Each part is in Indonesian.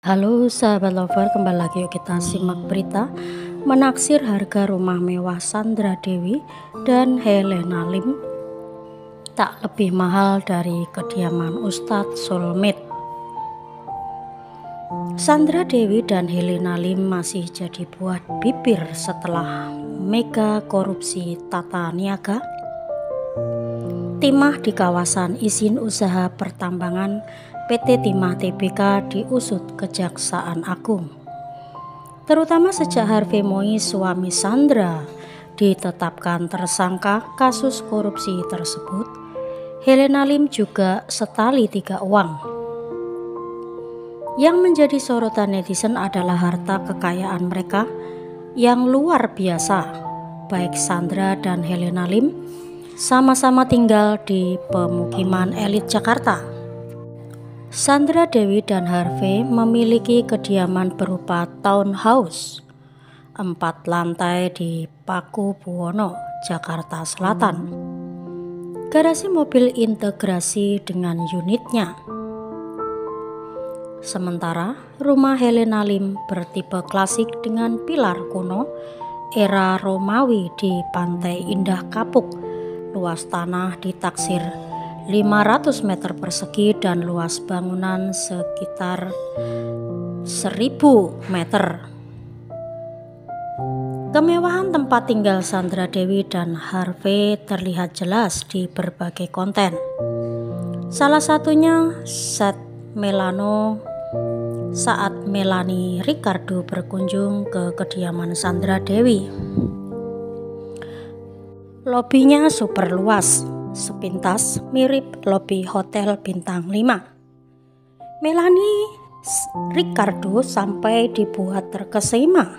Halo sahabat lover, kembali lagi yuk kita simak berita. Menaksir harga rumah mewah Sandra Dewi dan Helena Lim tak lebih mahal dari kediaman Ustadz Soulmate. Sandra Dewi dan Helena Lim masih jadi buah bibir setelah mega korupsi tata niaga timah di kawasan izin usaha pertambangan PT Timah Tbk diusut Kejaksaan Agung. Terutama sejak Harvey Mois, suami Sandra, ditetapkan tersangka kasus korupsi tersebut, Helena Lim juga setali tiga uang. Yang menjadi sorotan netizen adalah harta kekayaan mereka yang luar biasa. Baik Sandra dan Helena Lim sama-sama tinggal di pemukiman elit Jakarta. Sandra Dewi dan Harvey memiliki kediaman berupa townhouse 4 lantai di Pakubuwono, Jakarta Selatan. Garasi mobil integrasi dengan unitnya. Sementara rumah Helena Lim bertipe klasik dengan pilar kuno era Romawi di Pantai Indah Kapuk. Luas tanah ditaksir 500 meter persegi dan luas bangunan sekitar 1000 meter. Kemewahan tempat tinggal Sandra Dewi dan Harvey terlihat jelas di berbagai konten. Salah satunya set Melano saat Melanie Ricardo berkunjung ke kediaman Sandra Dewi. Lobinya super luas, sepintas mirip lobi hotel bintang 5. Melanie Ricardo sampai dibuat terkesima.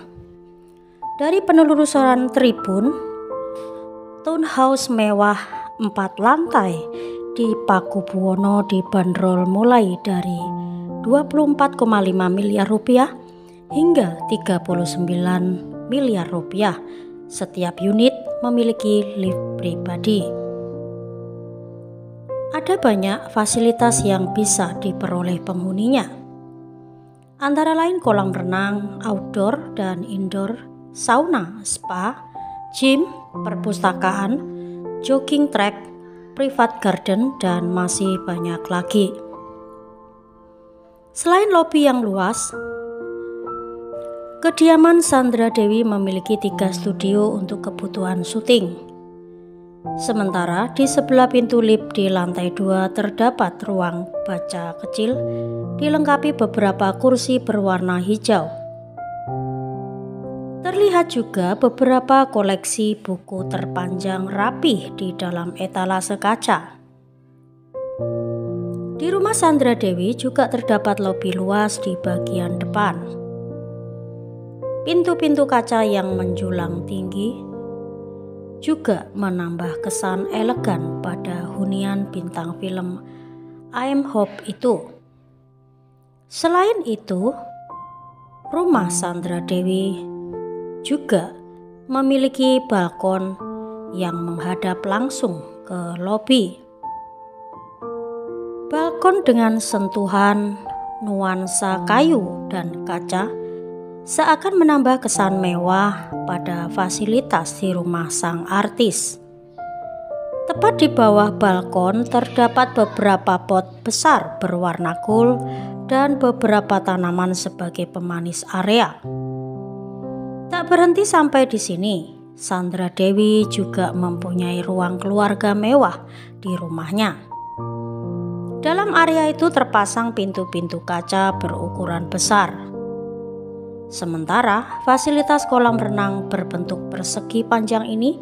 Dari penelusuran Tribun, townhouse mewah 4 lantai di Pakubuwono dibanderol mulai dari 24,5 miliar rupiah hingga 39 miliar rupiah. Setiap unit memiliki lift pribadi. Ada banyak fasilitas yang bisa diperoleh penghuninya, antara lain kolam renang, outdoor dan indoor, sauna, spa, gym, perpustakaan, jogging track, private garden, dan masih banyak lagi. Selain lobi yang luas, kediaman Sandra Dewi memiliki 3 studio untuk kebutuhan syuting. Sementara di sebelah pintu lift di lantai 2 terdapat ruang baca kecil dilengkapi beberapa kursi berwarna hijau. Terlihat juga beberapa koleksi buku terpanjang rapih di dalam etalase kaca. Di rumah Sandra Dewi juga terdapat lobi luas di bagian depan. Pintu-pintu kaca yang menjulang tinggi juga menambah kesan elegan pada hunian bintang film I'm Hope itu. Selain itu, rumah Sandra Dewi juga memiliki balkon yang menghadap langsung ke lobi. Balkon dengan sentuhan nuansa kayu dan kaca seakan menambah kesan mewah pada fasilitas di rumah sang artis. Tepat di bawah balkon terdapat beberapa pot besar berwarna gold dan beberapa tanaman sebagai pemanis area. Tak berhenti sampai di sini, Sandra Dewi juga mempunyai ruang keluarga mewah di rumahnya. Dalam area itu terpasang pintu-pintu kaca berukuran besar. Sementara fasilitas kolam renang berbentuk persegi panjang ini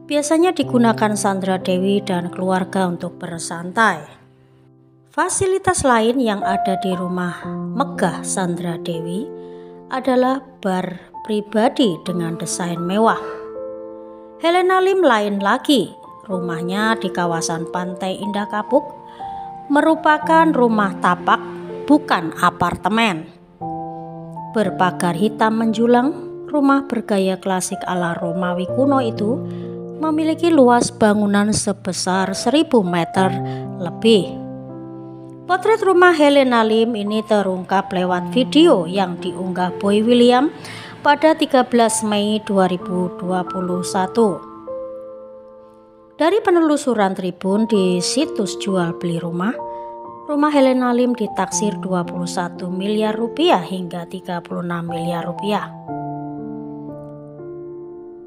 biasanya digunakan Sandra Dewi dan keluarga untuk bersantai. Fasilitas lain yang ada di rumah megah Sandra Dewi adalah bar pribadi dengan desain mewah. Helena Lim lain lagi, rumahnya di kawasan Pantai Indah Kapuk merupakan rumah tapak, bukan apartemen. Berpagar hitam menjulang, rumah bergaya klasik ala Romawi kuno itu memiliki luas bangunan sebesar 1000 meter lebih. Potret rumah Helena Lim ini terungkap lewat video yang diunggah Boy William pada 13 Mei 2021. Dari penelusuran Tribun di situs jual beli rumah Helena Lim ditaksir 21 miliar rupiah hingga 36 miliar rupiah.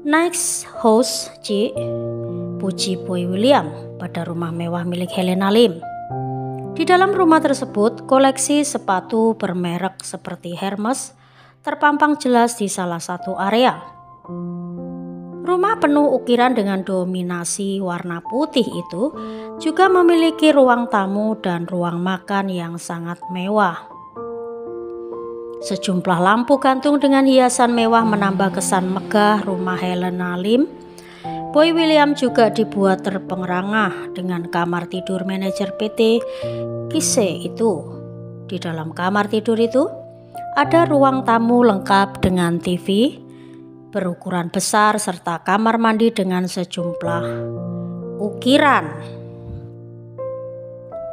Next host C. Puji Boy William pada rumah mewah milik Helena Lim. Di dalam rumah tersebut, koleksi sepatu bermerek seperti Hermes terpampang jelas di salah satu area. Rumah penuh ukiran dengan dominasi warna putih itu juga memiliki ruang tamu dan ruang makan yang sangat mewah. Sejumlah lampu gantung dengan hiasan mewah menambah kesan megah rumah Helena Lim. Boy William juga dibuat terperangah dengan kamar tidur manajer PT Kise itu. Di dalam kamar tidur itu ada ruang tamu lengkap dengan TV berukuran besar serta kamar mandi dengan sejumlah ukiran.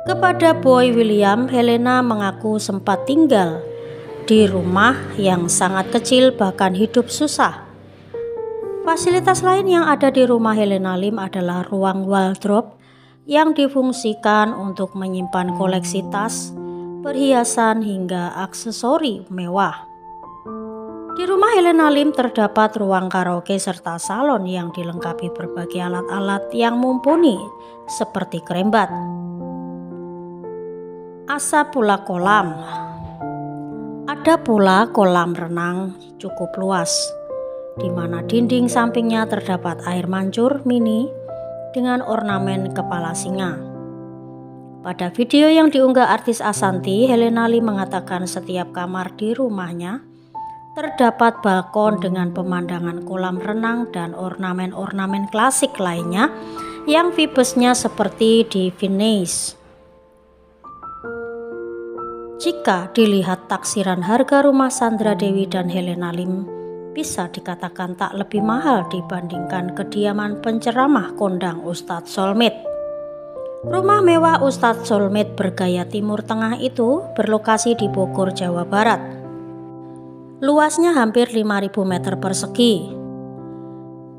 Kepada Boy William, Helena mengaku sempat tinggal di rumah yang sangat kecil bahkan hidup susah. Fasilitas lain yang ada di rumah Helena Lim adalah ruang wardrobe yang difungsikan untuk menyimpan koleksi tas, perhiasan hingga aksesori mewah. Di rumah Helena Lim terdapat ruang karaoke serta salon yang dilengkapi berbagai alat-alat yang mumpuni seperti kerembat. Pula kolam. Ada pula kolam renang cukup luas, di mana dinding sampingnya terdapat air mancur mini dengan ornamen kepala singa. Pada video yang diunggah artis Ashanty, Helena Lim mengatakan setiap kamar di rumahnya terdapat balkon dengan pemandangan kolam renang dan ornamen-ornamen klasik lainnya yang vibesnya seperti di Venice. Jika dilihat taksiran harga rumah Sandra Dewi dan Helena Lim bisa dikatakan tak lebih mahal dibandingkan kediaman penceramah kondang Ustadz Soulmate. Rumah mewah Ustadz Soulmate bergaya Timur Tengah itu berlokasi di Bogor, Jawa Barat. Luasnya hampir 5.000 meter persegi.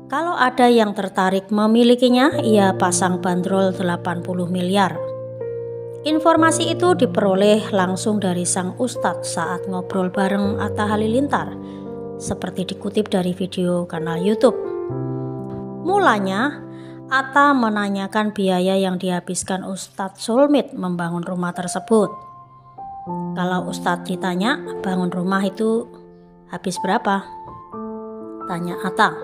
Kalau ada yang tertarik memilikinya, ia pasang bandrol 80 miliar. Informasi itu diperoleh langsung dari sang Ustadz saat ngobrol bareng Atta Halilintar, seperti dikutip dari video kanal YouTube. Mulanya, Atta menanyakan biaya yang dihabiskan Ustadz Soulmate membangun rumah tersebut. Kalau Ustadz ditanya bangun rumah itu habis berapa? Tanya Atta.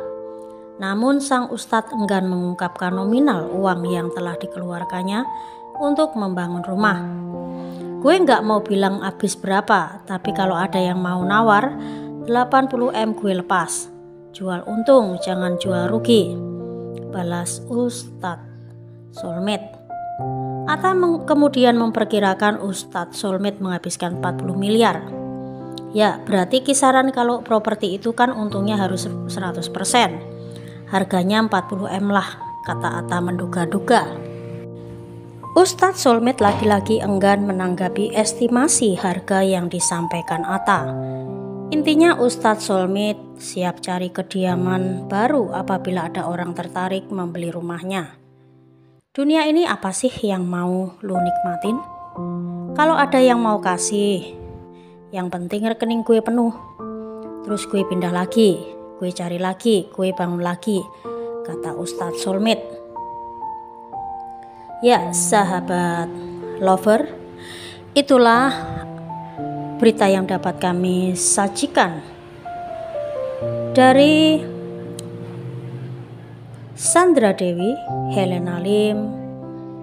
Namun sang Ustadz enggan mengungkapkan nominal uang yang telah dikeluarkannya untuk membangun rumah. Gue nggak mau bilang habis berapa, tapi kalau ada yang mau nawar 80M gue lepas. Jual untung, jangan jual rugi, balas Ustadz Soulmate. Atta kemudian memperkirakan Ustadz Soulmate menghabiskan 40 miliar. Ya, berarti kisaran kalau properti itu kan untungnya harus 100%. Harganya 40M lah, kata Atta menduga-duga. Ustadz Soulmate lagi-lagi enggan menanggapi estimasi harga yang disampaikan Atta. Intinya Ustadz Soulmate siap cari kediaman baru apabila ada orang tertarik membeli rumahnya. Dunia ini apa sih yang mau lu nikmatin? Kalau ada yang mau kasih, yang penting rekening gue penuh. Terus gue pindah lagi, gue cari lagi, gue bangun lagi, kata Ustadz Soulmate. Ya, sahabat lover, itulah berita yang dapat kami sajikan dari Sandra Dewi, Helena Lim,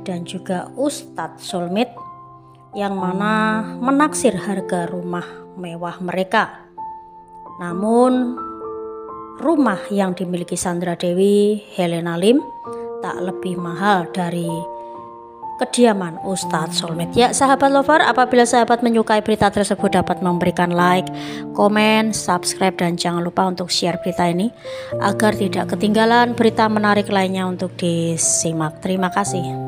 dan juga Ustadz Soulmate yang mana menaksir harga rumah mewah mereka. Namun rumah yang dimiliki Sandra Dewi, Helena Lim tak lebih mahal dari kediaman Ustadz Soulmate. Ya sahabat lover, apabila sahabat menyukai berita tersebut dapat memberikan like, komen, subscribe, dan jangan lupa untuk share berita ini agar tidak ketinggalan berita menarik lainnya untuk disimak. Terima kasih.